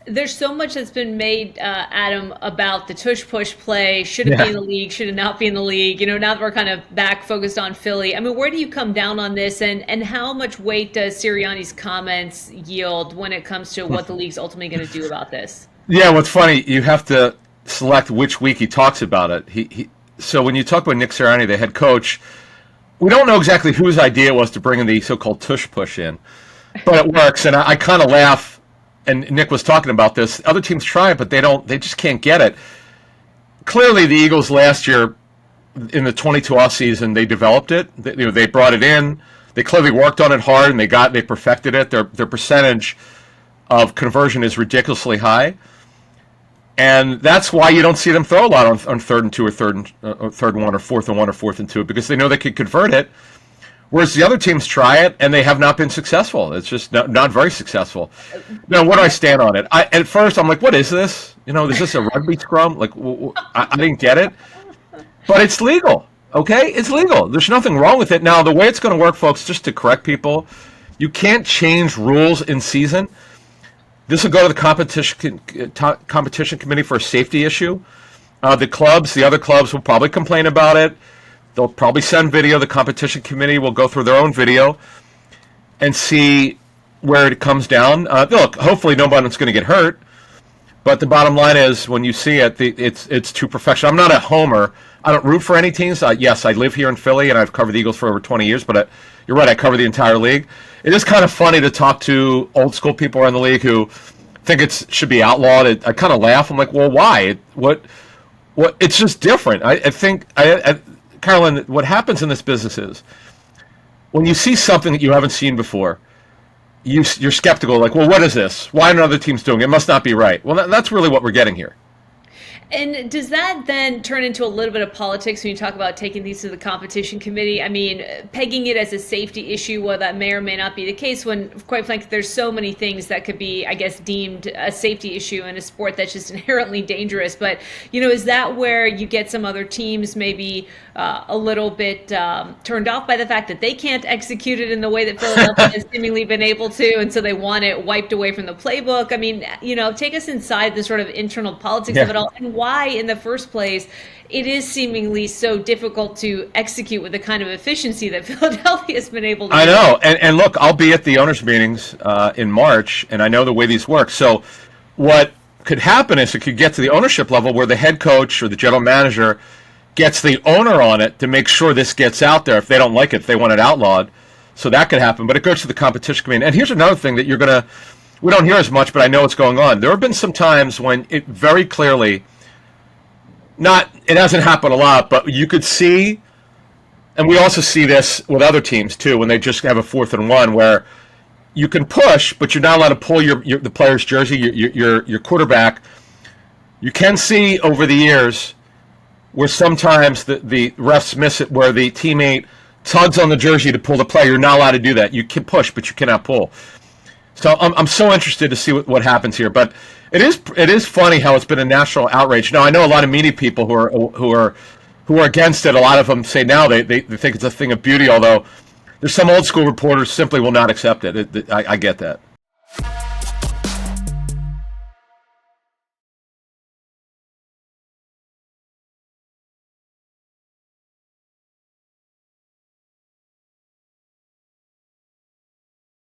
There's so much that's been made, Adam, about the tush push play. Should it be Yeah. in the league? Should it not be in the league? Now that we're kind of back focused on Philly. I mean, where do you come down on this, and how much weight does Sirianni's comments yield when it comes to what the league's ultimately going to do about this? Yeah, what's funny, you have to select which week he talks about it. So when you talk about Nick Sirianni, the head coach, we don't know exactly whose idea it was to bring in the so-called tush push in, but it works. And I kind of laugh. And Nick was talking about this. Other teams try it, but they don't. They just can't get it. Clearly, the Eagles last year in the 22 off season, they developed it. They brought it in. They clearly worked on it hard, and they perfected it. Their percentage of conversion is ridiculously high, and that's why you don't see them throw a lot on 3rd and 2 or third and 1 or 4th and 1 or 4th and 2 because they know they can convert it. Whereas the other teams try it and they have not been successful. It's just not very successful. Now, what do I stand on it? At first, I'm like, what is this? Is this a rugby scrum? Like, I didn't get it. But it's legal, okay? It's legal. There's nothing wrong with it. Now, the way it's going to work, folks, just to correct people, you can't change rules in season. This will go to the competition committee for a safety issue. The other clubs will probably complain about it. They'll probably send video. The competition committee will go through their own video and see where it comes down. Look, hopefully nobody's going to get hurt. But the bottom line is, when you see it, it's too professional. I'm not a homer. I don't root for any teams. Yes, I live here in Philly, and I've covered the Eagles for over 20 years. But you're right, I cover the entire league. It is kind of funny to talk to old school people around the league who think it should be outlawed. I kind of laugh. I'm like, well, why? What? It's just different. I think Carolyn, what happens in this business is when you see something that you haven't seen before, you're skeptical, like, well, what is this? Why aren't other teams doing it? It must not be right. Well, that's really what we're getting here. And does that then turn into a little bit of politics when you talk about taking these to the competition committee? I mean, pegging it as a safety issue, well, that may or may not be the case when, quite frankly, there's so many things that could be, I guess, deemed a safety issue in a sport that's just inherently dangerous. But, is that where you get some other teams maybe a little bit turned off by the fact that they can't execute it in the way that Philadelphia has seemingly been able to, and so they want it wiped away from the playbook? I mean, take us inside the sort of internal politics of it all, and why, in the first place, it is seemingly so difficult to execute with the kind of efficiency that Philadelphia has been able to do. I know. And look, I'll be at the owners' meetings in March, and I know the way these work. So what could happen is it could get to the ownership level where the head coach or the general manager gets the owner on it to make sure this gets out there if they don't like it, if they want it outlawed. So that could happen. But it goes to the competition committee. And here's another thing that we don't hear as much, but I know what's going on. There have been some times when it very clearly, it hasn't happened a lot, but you could see, and we also see this with other teams too, when they just have a 4th and 1 where you can push, but you're not allowed to pull the player's jersey, your quarterback. You can see over the years where sometimes the refs miss it, where the teammate tugs on the jersey to pull the player. You're not allowed to do that. You can push, but you cannot pull. So I'm so interested to see what happens here. But it is funny how it's been a national outrage. Now, I know a lot of media people who are against it. A lot of them say now they think it's a thing of beauty, although there's some old school reporters simply will not accept it. I get that.